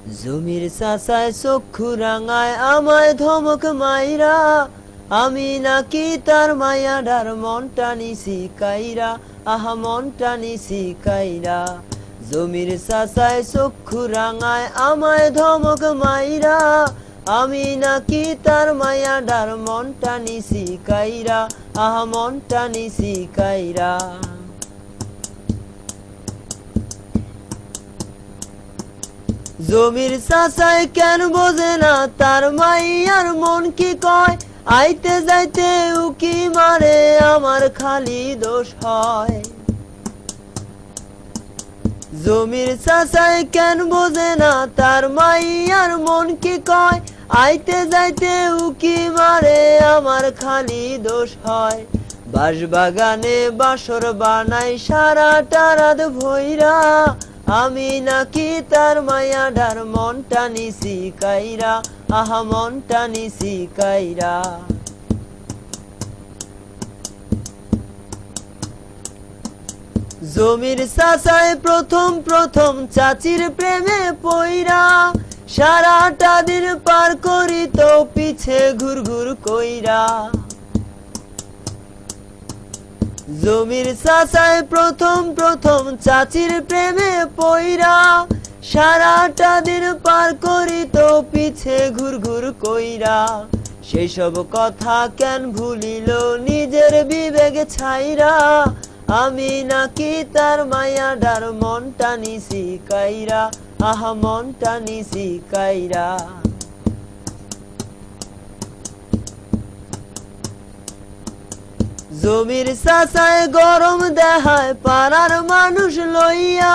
জমির চাচায় চক্ষু রাঙায় আমায় ধমক মাইরা, আমি নাকি তার মায়াডার মনটা নিছি কাইরা, আহা মনটা নিছি কাইরা। জমির চাচায় চক্ষু রাঙায় আমায় ধমক মাইরা, আমি নাকি তার মায়াডার মনটা নিছি কাইরা, আহা মনটা নিছি কাইরা। জমির চাচায় কেন বোঝে না তার মাইয়ার মন কি কয়, আইতে যাইতে উকি মারে আমার খালি দোষ হয়। জমির চাচায় কেন বোঝে না তার মাইয়ার মন কি কয়, আইতে যাইতে উকি মারে আমার খালি দোষ হয়। বাঁশবাগানে বাসর বানাই সারাটা রাত ভইরা, আমি নাকি তার মায়াডার মনটা নিছি কাইরা, আহা মনটা নিছি কাইরা। জমির চাচায় প্রথম প্রথম চাচির প্রেমে পইরা, সারাটা দিন পার করি তো পিছে ঘুর ঘুর কইরা। জমির চাচায় প্রথম প্রথম চাচির প্রেমে পইরা, সারাটা দিন পার করি তো পিছে ঘুর ঘুর কইরা। সেই সব কথা কেন ভুলিল নিজের বিবেক ছাইরা, আমি নাকি তার মায়াডার মনটা নিছি কাইরা, আহা মনটা নিছি কাইরা। জমির চাচায় গরম দেখায় পাড়ার মানুষ লইয়া,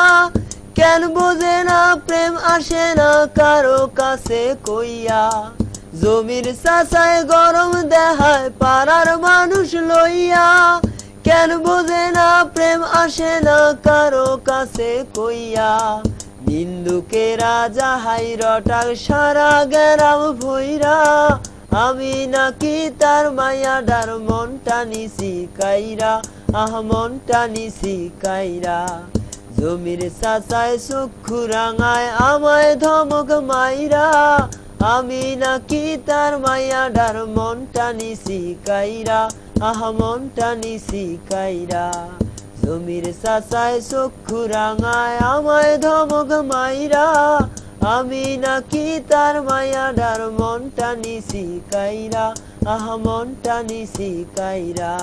কেন বোঝে না প্রেম আসে না কারো কাছে কইয়া। জমির চাচায় গরম দেখায় পাড়ার মানুষ লইয়া, কেন বোঝে না প্রেম আসে না কারো কাছে কইয়া। নিন্দুকেরা যাহাই রটাক সারা গেরাম ভইরা, আমি নাকি তার মায়াডার মনটা নিছি কাইরা, আহ মনটা নিছি কাইরা। জমির চাচায় চক্ষু রাঙায় আমায় ধমক মাইরা, আমি নাকি তার মায়াডার মনটা নিছি কাইরা, আহ মনটা নিছি কাইরা। জমির চাচায় চক্ষু রাঙায় আমায় ধমক মাইরা, আমি নাকি তার মায়াডার মনটা নিছি কাইরা, আহা মনটা নিছি কাইরা।